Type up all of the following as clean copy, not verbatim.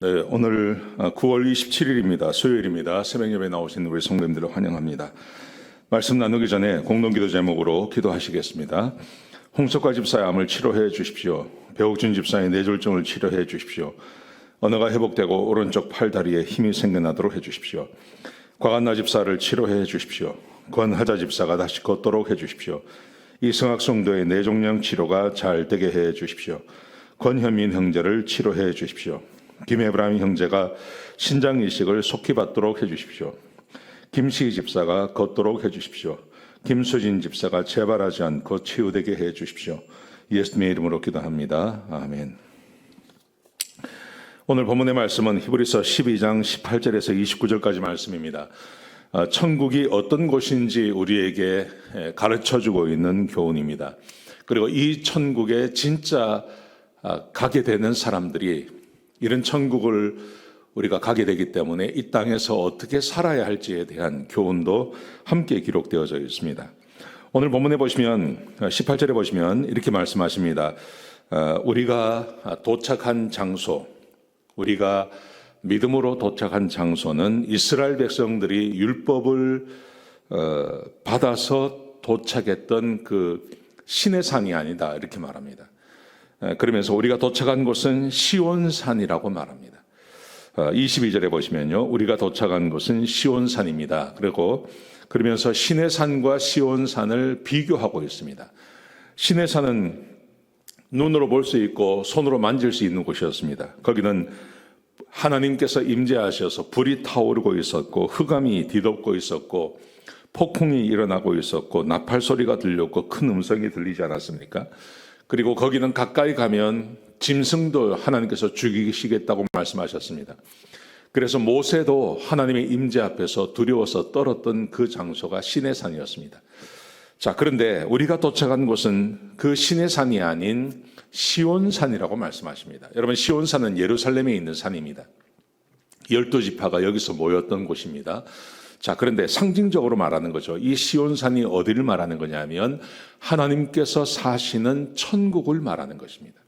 네, 오늘 9월 27일입니다. 수요일입니다. 새벽예배 나오신 우리 성도님들을 환영합니다. 말씀 나누기 전에 공동기도 제목으로 기도하시겠습니다. 홍석과 집사의 암을 치료해 주십시오. 배옥준 집사의 뇌졸중을 치료해 주십시오. 언어가 회복되고 오른쪽 팔다리에 힘이 생겨나도록 해 주십시오. 곽한나 집사를 치료해 주십시오. 권하자 집사가 다시 걷도록 해 주십시오. 이승학 성도의 뇌종양 치료가 잘 되게 해 주십시오. 권현민 형제를 치료해 주십시오. 김에브라임 형제가 신장 이식을 속히 받도록 해주십시오. 김시희 집사가 걷도록 해주십시오. 김수진 집사가 재발하지 않고 치유되게 해주십시오. 예수님의 이름으로 기도합니다. 아멘. 오늘 본문의 말씀은 히브리서 12장 18절에서 29절까지 말씀입니다. 천국이 어떤 곳인지 우리에게 가르쳐주고 있는 교훈입니다. 그리고 이 천국에 진짜 가게 되는 사람들이 이런 천국을 우리가 가게 되기 때문에 이 땅에서 어떻게 살아야 할지에 대한 교훈도 함께 기록되어져 있습니다. 오늘 본문에 보시면 18절에 보시면 이렇게 말씀하십니다. 우리가 도착한 장소, 우리가 믿음으로 도착한 장소는 이스라엘 백성들이 율법을 받아서 도착했던 그 신의 산이 아니다, 이렇게 말합니다. 그러면서 우리가 도착한 곳은 시온산이라고 말합니다. 22절에 보시면요, 우리가 도착한 곳은 시온산입니다. 그리고 그러면서 신의 산과 시온산을 비교하고 있습니다. 신의 산은 눈으로 볼 수 있고 손으로 만질 수 있는 곳이었습니다. 거기는 하나님께서 임재하셔서 불이 타오르고 있었고 흑암이 뒤덮고 있었고 폭풍이 일어나고 있었고 나팔 소리가 들렸고 큰 음성이 들리지 않았습니까? 그리고 거기는 가까이 가면 짐승도 하나님께서 죽이시겠다고 말씀하셨습니다. 그래서 모세도 하나님의 임재 앞에서 두려워서 떨었던 그 장소가 신의 산이었습니다. 자, 그런데 우리가 도착한 곳은 그 신의 산이 아닌 시온산이라고 말씀하십니다. 여러분, 시온산은 예루살렘에 있는 산입니다. 12지파가 여기서 모였던 곳입니다. 자, 그런데 상징적으로 말하는 거죠. 이 시온산이 어디를 말하는 거냐면 하나님께서 사시는 천국을 말하는 것입니다.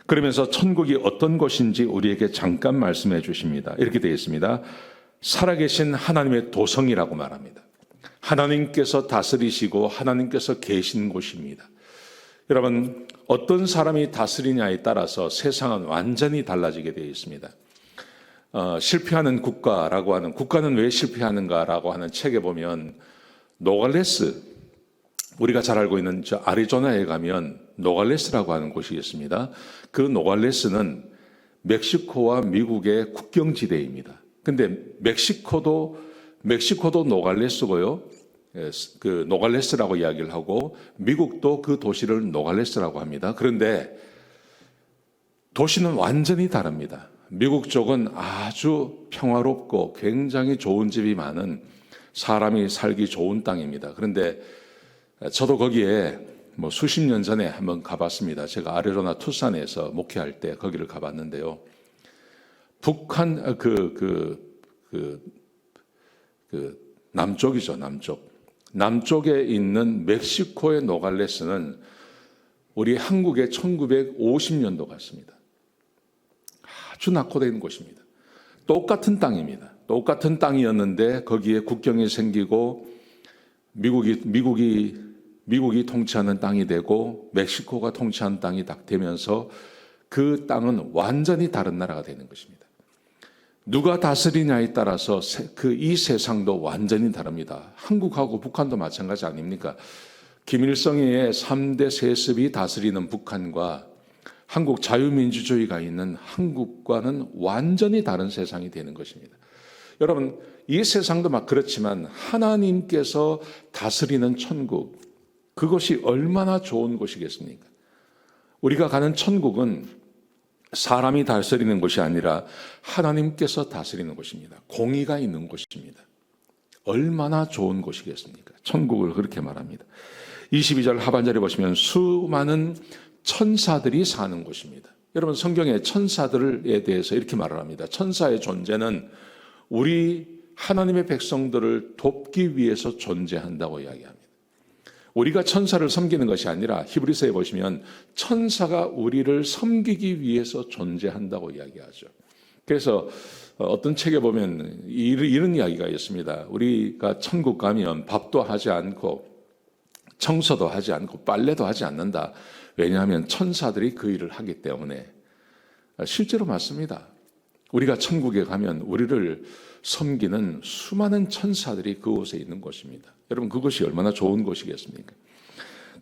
그러면서 천국이 어떤 곳인지 우리에게 잠깐 말씀해 주십니다. 이렇게 되어 있습니다. 살아계신 하나님의 도성이라고 말합니다. 하나님께서 다스리시고 하나님께서 계신 곳입니다. 여러분, 어떤 사람이 다스리냐에 따라서 세상은 완전히 달라지게 되어 있습니다. 실패하는 국가라고 하는, 국가는 왜 실패하는가라고 하는 책에 보면 노갈레스, 우리가 잘 알고 있는 저 아리조나에 가면 노갈레스라고 하는 곳이 있습니다. 그 노갈레스는 멕시코와 미국의 국경지대입니다. 근데 멕시코도 노갈레스고요. 그 노갈레스라고 이야기를 하고 미국도 그 도시를 노갈레스라고 합니다. 그런데 도시는 완전히 다릅니다. 미국 쪽은 아주 평화롭고 굉장히 좋은 집이 많은 사람이 살기 좋은 땅입니다. 그런데 저도 거기에 수십 년 전에 한번 가봤습니다. 제가 아리조나 투싼에서 목회할 때 거기를 가봤는데요. 북한 남쪽이죠, 남쪽. 남쪽에 있는 멕시코의 노갈레스는 우리 한국의 1950년도 같습니다. 아주 낙후된 곳입니다. 똑같은 땅입니다. 똑같은 땅이었는데 거기에 국경이 생기고 미국이 통치하는 땅이 되고 멕시코가 통치하는 땅이 딱 되면서 그 땅은 완전히 다른 나라가 되는 것입니다. 누가 다스리냐에 따라서 이 세상도 완전히 다릅니다. 한국하고 북한도 마찬가지 아닙니까? 김일성의 3대 세습이 다스리는 북한과 한국 자유민주주의가 있는 한국과는 완전히 다른 세상이 되는 것입니다. 여러분, 이 세상도 막 그렇지만 하나님께서 다스리는 천국, 그것이 얼마나 좋은 곳이겠습니까? 우리가 가는 천국은 사람이 다스리는 곳이 아니라 하나님께서 다스리는 곳입니다. 공의가 있는 곳입니다. 얼마나 좋은 곳이겠습니까? 천국을 그렇게 말합니다. 22절 하반절에 보시면 수많은 천사들이 사는 곳입니다. 여러분, 성경에 천사들에 대해서 이렇게 말을 합니다. 천사의 존재는 우리 하나님의 백성들을 돕기 위해서 존재한다고 이야기합니다. 우리가 천사를 섬기는 것이 아니라 히브리서에 보시면 천사가 우리를 섬기기 위해서 존재한다고 이야기하죠. 그래서 어떤 책에 보면 이런 이야기가 있습니다. 우리가 천국 가면 밥도 하지 않고 청소도 하지 않고 빨래도 하지 않는다. 왜냐하면 천사들이 그 일을 하기 때문에. 실제로 맞습니다. 우리가 천국에 가면 우리를 섬기는 수많은 천사들이 그곳에 있는 곳입니다. 여러분, 그것이 얼마나 좋은 곳이겠습니까?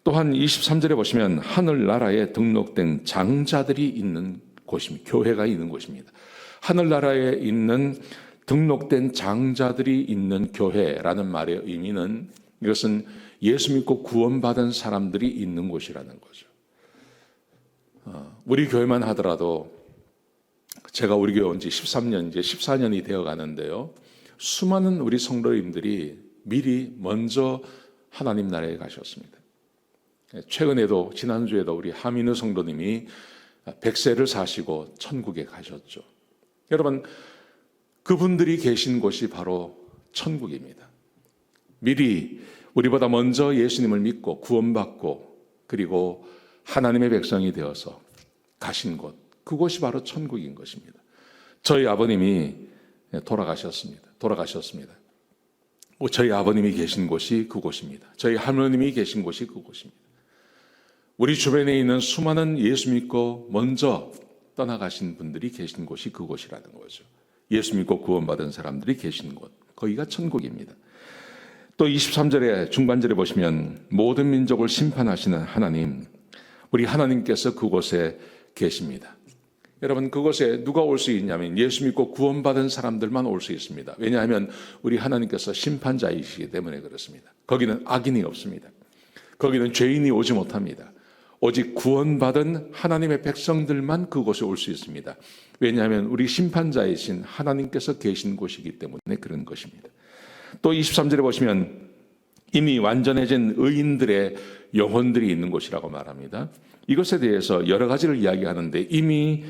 또한 23절에 보시면 하늘나라에 등록된 장자들이 있는 곳입니다. 교회가 있는 곳입니다. 하늘나라에 있는 등록된 장자들이 있는 교회라는 말의 의미는, 이것은 예수 믿고 구원받은 사람들이 있는 곳이라는 거죠. 우리 교회만 하더라도 제가 우리 교회 온 지 13년, 이제 14년이 되어 가는데요. 수많은 우리 성도님들이 미리 먼저 하나님 나라에 가셨습니다. 최근에도, 지난주에도 우리 하민우 성도님이 100세를 사시고 천국에 가셨죠. 여러분, 그분들이 계신 곳이 바로 천국입니다. 미리 우리보다 먼저 예수님을 믿고 구원받고 그리고 하나님의 백성이 되어서 가신 곳, 그곳이 바로 천국인 것입니다. 저희 아버님이 돌아가셨습니다. 저희 아버님이 계신 곳이 그곳입니다. 저희 할머님이 계신 곳이 그곳입니다. 우리 주변에 있는 수많은 예수 믿고 먼저 떠나가신 분들이 계신 곳이 그곳이라는 거죠. 예수 믿고 구원받은 사람들이 계신 곳, 거기가 천국입니다. 또 23절에 중반절에 보시면 모든 민족을 심판하시는 하나님, 우리 하나님께서 그곳에 계십니다. 여러분, 그곳에 누가 올 수 있냐면 예수 믿고 구원받은 사람들만 올 수 있습니다. 왜냐하면 우리 하나님께서 심판자이시기 때문에 그렇습니다. 거기는 악인이 없습니다. 거기는 죄인이 오지 못합니다. 오직 구원받은 하나님의 백성들만 그곳에 올 수 있습니다. 왜냐하면 우리 심판자이신 하나님께서 계신 곳이기 때문에 그런 것입니다. 또 23절에 보시면 이미 완전해진 의인들의 영혼들이 있는 곳이라고 말합니다. 이것에 대해서 여러 가지를 이야기하는데, 이미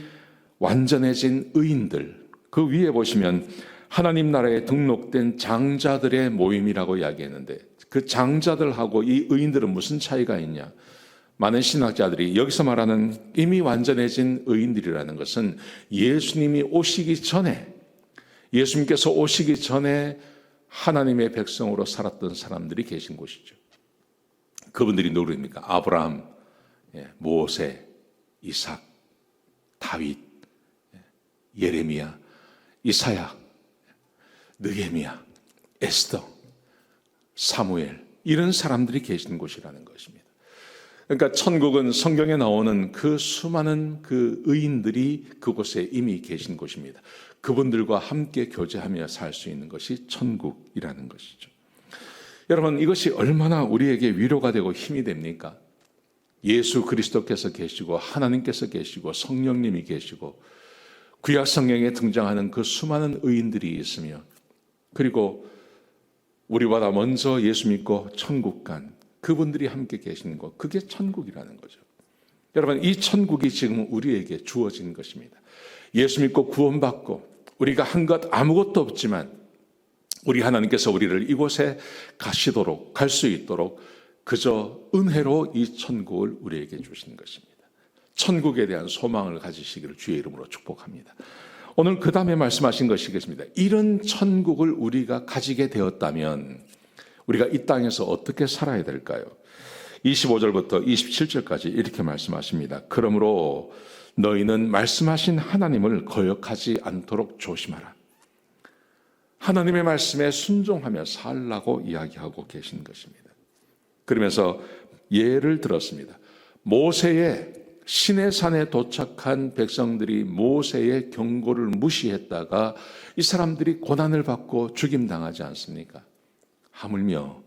완전해진 의인들, 그 위에 보시면 하나님 나라에 등록된 장자들의 모임이라고 이야기했는데, 그 장자들하고 이 의인들은 무슨 차이가 있냐? 많은 신학자들이 여기서 말하는 이미 완전해진 의인들이라는 것은 예수님이 오시기 전에, 예수님께서 오시기 전에 하나님의 백성으로 살았던 사람들이 계신 곳이죠. 그분들이 누구입니까? 아브라함, 모세, 이삭, 다윗, 예레미야, 이사야, 느헤미야, 에스더, 사무엘, 이런 사람들이 계신 곳이라는 것입니다. 그러니까 천국은 성경에 나오는 그 수많은 그 의인들이 그곳에 이미 계신 곳입니다. 그분들과 함께 교제하며 살 수 있는 것이 천국이라는 것이죠. 여러분, 이것이 얼마나 우리에게 위로가 되고 힘이 됩니까? 예수 그리스도께서 계시고 하나님께서 계시고 성령님이 계시고 구약 성경에 등장하는 그 수많은 의인들이 있으며, 그리고 우리보다 먼저 예수 믿고 천국 간 그분들이 함께 계시는 것, 그게 천국이라는 거죠. 여러분, 이 천국이 지금 우리에게 주어진 것입니다. 예수 믿고 구원받고 우리가 한 것 아무것도 없지만 우리 하나님께서 우리를 이곳에 가시도록, 갈 수 있도록 그저 은혜로 이 천국을 우리에게 주신 것입니다. 천국에 대한 소망을 가지시기를 주의 이름으로 축복합니다. 오늘 그 다음에 말씀하신 것이겠습니다. 이런 천국을 우리가 가지게 되었다면 우리가 이 땅에서 어떻게 살아야 될까요? 25절부터 27절까지 이렇게 말씀하십니다. 그러므로 너희는 말씀하신 하나님을 거역하지 않도록 조심하라. 하나님의 말씀에 순종하며 살라고 이야기하고 계신 것입니다. 그러면서 예를 들었습니다. 모세의 시내산에 도착한 백성들이 모세의 경고를 무시했다가 이 사람들이 고난을 받고 죽임당하지 않습니까? 하물며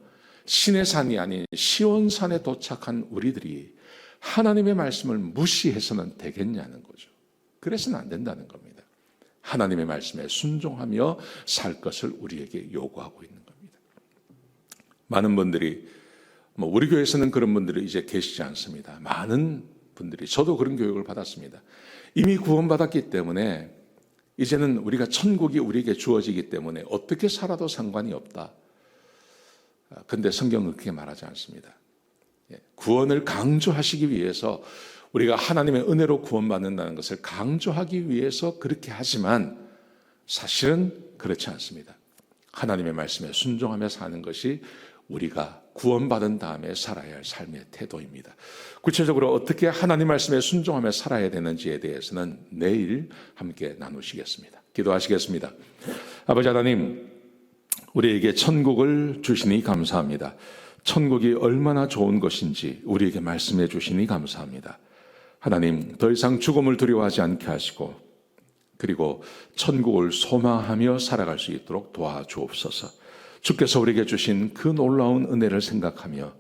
시내산이 아닌 시온산에 도착한 우리들이 하나님의 말씀을 무시해서는 되겠냐는 거죠. 그래서는 안 된다는 겁니다. 하나님의 말씀에 순종하며 살 것을 우리에게 요구하고 있는 겁니다. 많은 분들이, 우리 교회에서는 그런 분들이 이제 계시지 않습니다. 많은 분들이, 저도 그런 교육을 받았습니다. 이미 구원받았기 때문에 이제는 우리가 천국이 우리에게 주어지기 때문에 어떻게 살아도 상관이 없다. 근데 성경은 그렇게 말하지 않습니다. 구원을 강조하시기 위해서 우리가 하나님의 은혜로 구원받는다는 것을 강조하기 위해서 그렇게 하지만 사실은 그렇지 않습니다. 하나님의 말씀에 순종하며 사는 것이 우리가 구원받은 다음에 살아야 할 삶의 태도입니다. 구체적으로 어떻게 하나님 말씀에 순종하며 살아야 되는지에 대해서는 내일 함께 나누시겠습니다. 기도하시겠습니다. 아버지 하나님, 우리에게 천국을 주시니 감사합니다. 천국이 얼마나 좋은 것인지 우리에게 말씀해 주시니 감사합니다. 하나님, 더 이상 죽음을 두려워하지 않게 하시고 그리고 천국을 소망하며 살아갈 수 있도록 도와주옵소서. 주께서 우리에게 주신 그 놀라운 은혜를 생각하며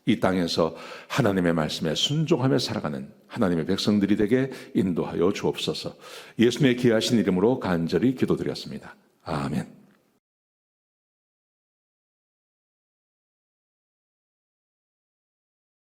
이 땅에서 하나님의 말씀에 순종하며 살아가는 하나님의 백성들이 되게 인도하여 주옵소서. 예수님의 귀하신 이름으로 간절히 기도드렸습니다. 아멘.